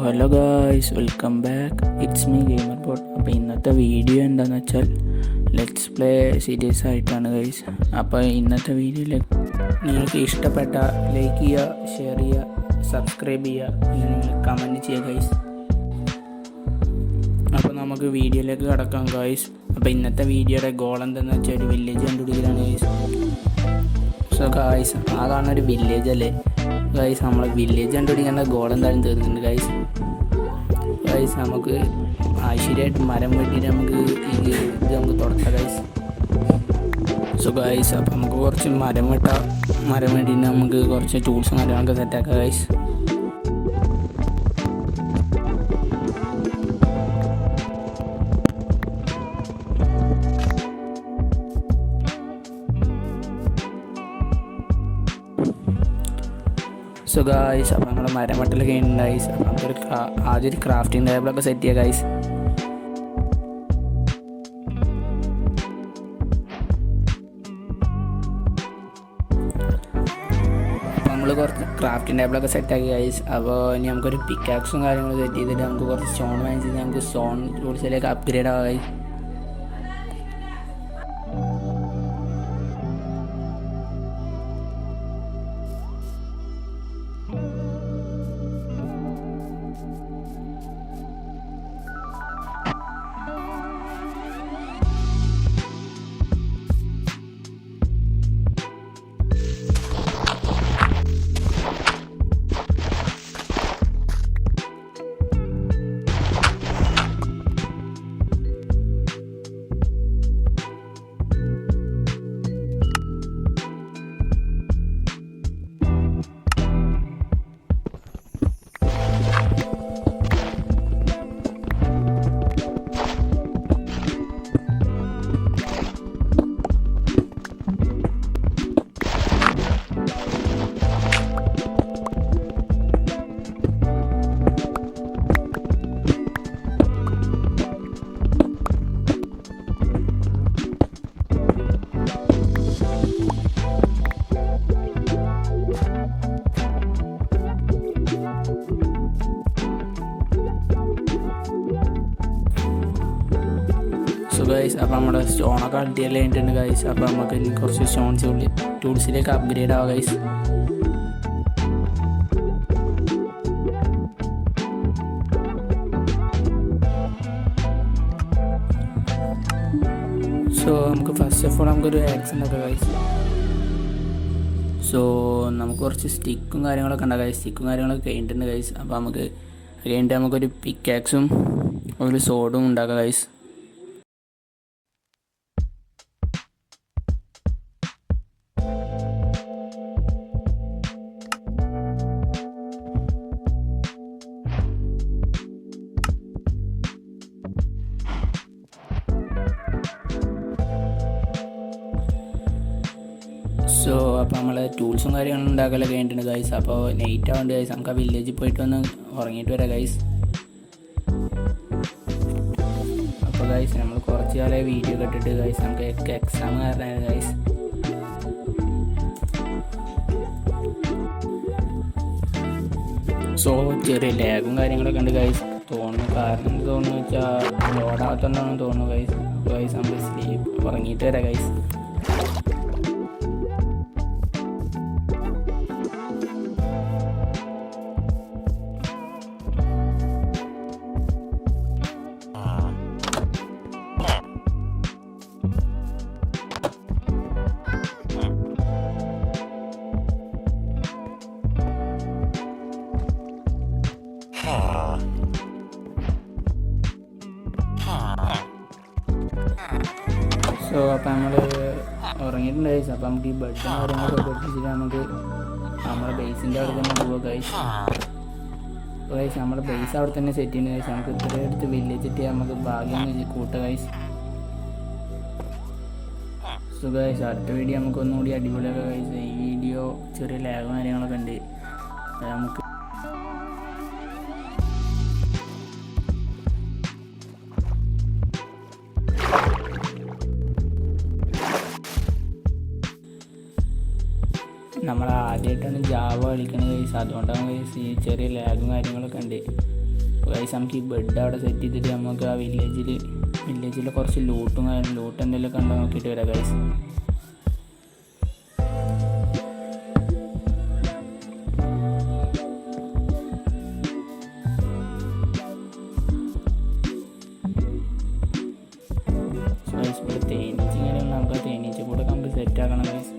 Hello guys, welcome back. It's me gamer boat. അപ്പോൾ ഇന്നത്തെ video എന്താണെന്ന് വെച്ചാൽ ലെറ്റ്സ് പ്ലേ സീരീസ് ആയിട്ടാണ് ഗൈസ്. അപ്പോൾ ഇന്നത്തെ വീഡിയോയിൽ നിങ്ങൾക്ക് ഇഷ്ടപ്പെട്ട ലൈക്ക് ചെയ്യുക, ഷെയർ ചെയ്യുക, സബ്സ്ക്രൈബ് ചെയ്യുക, പിന്നെ നിങ്ങൾ കമൻറ്റ് ചെയ്യുക ഗൈസ്. അപ്പോൾ നമുക്ക് വീഡിയോയിലേക്ക് കടക്കാം ഗൈസ്. അപ്പോൾ ഇന്നത്തെ വീഡിയോയുടെ ഗോൾ എന്താണെന്ന് വെച്ചാൽ ഒരു വില്ലേജ് കണ്ടുപിടിക്കലാണ് ഗൈസ്. സോ ഗൈസ്, ആ കാണുന്ന ഒരു വില്ലേജ് അല്ലേ ഗൈസ്? നമ്മളെ വില്ലേജ് കണ്ടുപിടിക്കേണ്ട ഗോൾ എന്തായാലും തീർന്നിട്ടുണ്ട് ഗൈസ്. നമുക്ക് ഐശ്വര്യമായിട്ട് മരം വെട്ടിയിട്ട് നമുക്ക് ഇത് നമുക്ക് തുടക്കാം ഗൈസ്. സോ ഗൈസ്, അപ്പോൾ നമുക്ക് കുറച്ച് മരം വെട്ടിയിട്ട് നമുക്ക് കുറച്ച് ടൂൾസും കാര്യങ്ങളൊക്കെ സെറ്റാക്കാം ഗൈസ്. സോ ഗൈസ്, അപ്പോൾ നമ്മൾ മരം വെട്ടലൊക്കെ ഉണ്ട് ഗൈസ്. അപ്പോൾ നമുക്കൊരു ആദ്യം ഒരു ക്രാഫ്റ്റിംഗ് ടേബിളൊക്കെ സെറ്റ് ചെയ്യാം ഗൈസ്. അപ്പോൾ നമ്മൾ കുറച്ച് ക്രാഫ്റ്റിംഗ് ടേബിളൊക്കെ സെറ്റാക്കി ഗൈസ്. അപ്പോൾ ഇനി നമുക്കൊരു പിക്കാക്സും കാര്യങ്ങളും സെറ്റ് ചെയ്തിട്ട് നമുക്ക് കുറച്ച് സ്റ്റോൺ വാങ്ങിച്ചിട്ട് നമുക്ക് സ്റ്റോൺ ടൂൾസിലേക്ക് അപ്ഗ്രേഡ് ആവാം ഗൈസ്. ഗൈസ്, അപ്പോൾ നമ്മുടെ സ്റ്റോണൊക്കെ അടിയെല്ലാം കഴിഞ്ഞിട്ടുണ്ട് ഗൈസ്. അപ്പോൾ നമുക്ക് ഇനി കുറച്ച് സ്റ്റോൺസ് ടൂൾസിലേക്ക് അപ്ഗ്രേഡ് ആവാം ഗൈസ്. സോ നമുക്ക് ഫസ്റ്റ് ഓഫ് ഓൾ നമുക്കൊരു ആക്സ് ഉണ്ടാക്കാം ഗൈസ്. സോ നമുക്ക് കുറച്ച് സ്റ്റിക്കും കാര്യങ്ങളൊക്കെ ഉണ്ടാക്കാം ഗൈസ്. സ്റ്റിക്കും കാര്യങ്ങളൊക്കെ കഴിഞ്ഞിട്ടുണ്ട് ഗൈസ്. അപ്പോൾ നമുക്ക് കഴിഞ്ഞിട്ട് നമുക്കൊരു പിക്കാക്സും ഒരു സോഡും ഉണ്ടാക്കാം ഗൈസ്. സോ അപ്പോൾ നമ്മൾ ടൂൾസും കാര്യങ്ങളും ഉണ്ടാക്കലൊക്കെ കഴിഞ്ഞിട്ടുണ്ട് ഗൈസ്. അപ്പോൾ നൈറ്റ് ആവുന്നുണ്ട് ഗൈസ്. നമുക്ക് ആ വില്ലേജിൽ പോയിട്ട് ഒന്ന് ഉറങ്ങിയിട്ട് വരാം ഗൈസ്. അപ്പോൾ ഗൈസ്, നമ്മൾ കുറച്ച് കാലം വീഡിയോ കെട്ടിട്ട് ഗൈസ് നമുക്ക് എക്സാം കാരണമാണ് ഗൈസ്. സോ ചെറിയ ലാഗും കാര്യങ്ങളൊക്കെ ഉണ്ട് ഗൈസ് തോന്നുന്നു. കാരണം എന്ത് തോന്നുന്നു വെച്ചാൽ ലോഡാകത്തോണ്ടാണെന്ന് തോന്നുന്നു ഗൈസ്. അപ്പോൾ ഗൈസ് നമ്മൾ ഉറങ്ങിയിട്ട് വരാം ഗൈസ്. സോ അപ്പോൾ നമ്മൾ ഉറങ്ങിയിട്ടുണ്ട് ഗൈസ്. അപ്പോൾ നമുക്ക് ഈ ബെഡും കാര്യങ്ങളൊക്കെ പൊട്ടിച്ചിട്ട് നമുക്ക് നമ്മുടെ ബേസിൻ്റെ അവിടെ തന്നെ പോവുക ഗൈസ്. അപ്പോൾ ഗൈസ് നമ്മുടെ ബേസ് അവിടെ തന്നെ സെറ്റ് ചെയ്യുന്നത് ഗൈസ്. നമുക്ക് ഇത്രയും അടുത്ത് വില്ലേജ് എത്തി നമുക്ക് ഭാഗ്യം കൂട്ടുക ഗൈസ്. സോ ഗൈസ്, അടുത്ത വീഡിയോ നമുക്ക് ഒന്നുകൂടി അടിപൊളിയൊക്കെ ഗൈസ്. ഈ വീഡിയോ ചെറിയ ലാഗും കാര്യങ്ങളൊക്കെ ഉണ്ട്. നമുക്ക് നമ്മൾ ആദ്യമായിട്ടാണ് ജാവ കളിക്കുന്നത് ഗൈസ്. അതുകൊണ്ടാണ് ഗൈസ് ഈ ചെറിയ ലാഗും കാര്യങ്ങളൊക്കെ ഉണ്ട്. ഗൈസ് നമുക്ക് ഈ ബെഡ് അവിടെ സെറ്റ് ചെയ്തിട്ട് നമുക്ക് ആ വില്ലേജിൽ കുറച്ച് ലൂട്ട് എന്തെങ്കിലും കണ്ടോ നോക്കിയിട്ട് വരാം ഗൈസ്. ഇവിടെ തേനീച്ച കാര്യങ്ങൾ നമുക്ക് തേനീച്ച കൂടെ നമുക്ക് സെറ്റ് ആക്കണം ഗൈസ്.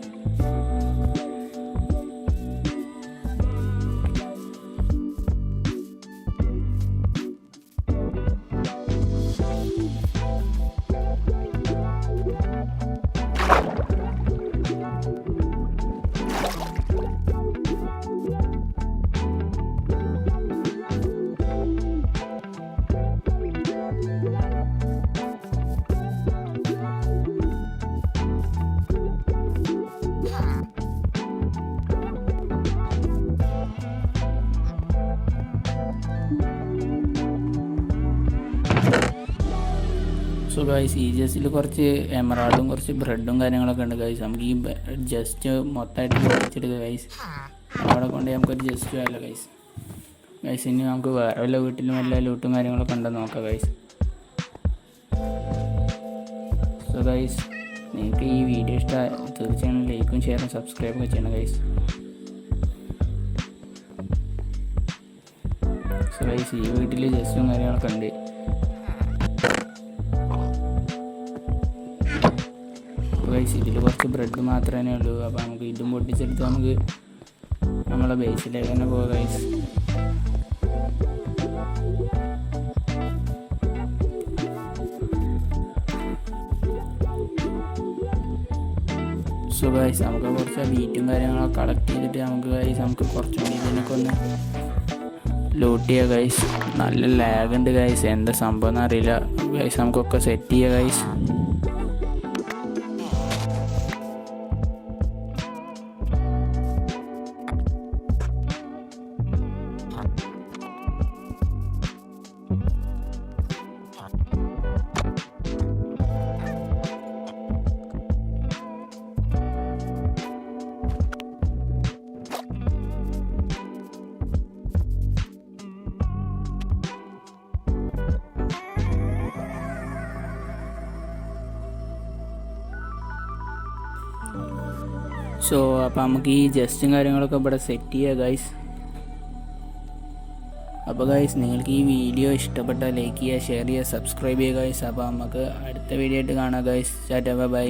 സോ ഗൈസ് ഈ ജസ്റ്റിൽ കുറച്ച് എമറാൾഡും കുറച്ച് ബ്രെഡും കാര്യങ്ങളൊക്കെ ഉണ്ട് ഗൈസ്. നമുക്ക് ഈ ജസ്റ്റ് മൊത്തമായിട്ട് പൊടിച്ചെടുക്കുക ഗൈസ്. അവിടെ കൊണ്ട് നമുക്കൊരു ജസ്റ്റ് വേല ഗൈസ്. ഇനി നമുക്ക് വേറെ വല്ല വീട്ടിലും വല്ല ലൂട്ടും കാര്യങ്ങളൊക്കെ ഉണ്ടെന്ന് നോക്കാം ഗൈസ്. സോ ഗൈസ് നിങ്ങൾക്ക് ഈ വീഡിയോ ഇഷ്ടമായി തീർച്ചയായും ലൈക്കും ഷെയറും സബ്സ്ക്രൈബും ഒക്കെ ചെയ്യണം ഗൈസ്. സോ ഗൈസ് ഈ വീട്ടിൽ ജസ്റ്റും കാര്യങ്ങളൊക്കെ ഉണ്ട്. ഗൈസ് ഇതിൽ കുറച്ച് ബ്രെഡ് മാത്രമേ ഉള്ളൂ. അപ്പോൾ നമുക്ക് ഇതും പൊട്ടിച്ചെടുത്ത് നമുക്ക് നമ്മളെ ബേസിലേക്ക് തന്നെ പോകാം ഗൈസ്. സോ ഗൈസ് നമുക്ക് കുറച്ച് ബീറ്റും കാര്യങ്ങളൊക്കെ കളക്ട് ചെയ്തിട്ട് നമുക്ക് കുറച്ചും കൂടി ഇതിനൊക്കെ ഒന്ന് ലൂട്ട് ചെയ്യുക ഗൈസ്. നല്ല ലാഗ് ഉണ്ട് ഗൈസ്, എന്താ സംഭവം എന്നറിയില്ല ഗൈസ്. നമുക്കൊക്കെ സെറ്റ് ചെയ്യുക ഗൈസ്. സോ അപ്പോൾ നമുക്ക് ഈ ജസ്റ്റും കാര്യങ്ങളൊക്കെ ഇവിടെ സെറ്റ് ചെയ്യുക ഗൈസ്. അപ്പോൾ ഗൈസ് നിങ്ങൾക്ക് ഈ വീഡിയോ ഇഷ്ടപ്പെട്ടാൽ ലൈക്ക് ചെയ്യുക, ഷെയർ ചെയ്യുക, സബ്സ്ക്രൈബ് ചെയ്യുക ഗൈസ്. അപ്പോൾ നമുക്ക് അടുത്ത വീഡിയോ ആയിട്ട് കാണാം ഗൈസ്. Tata bye.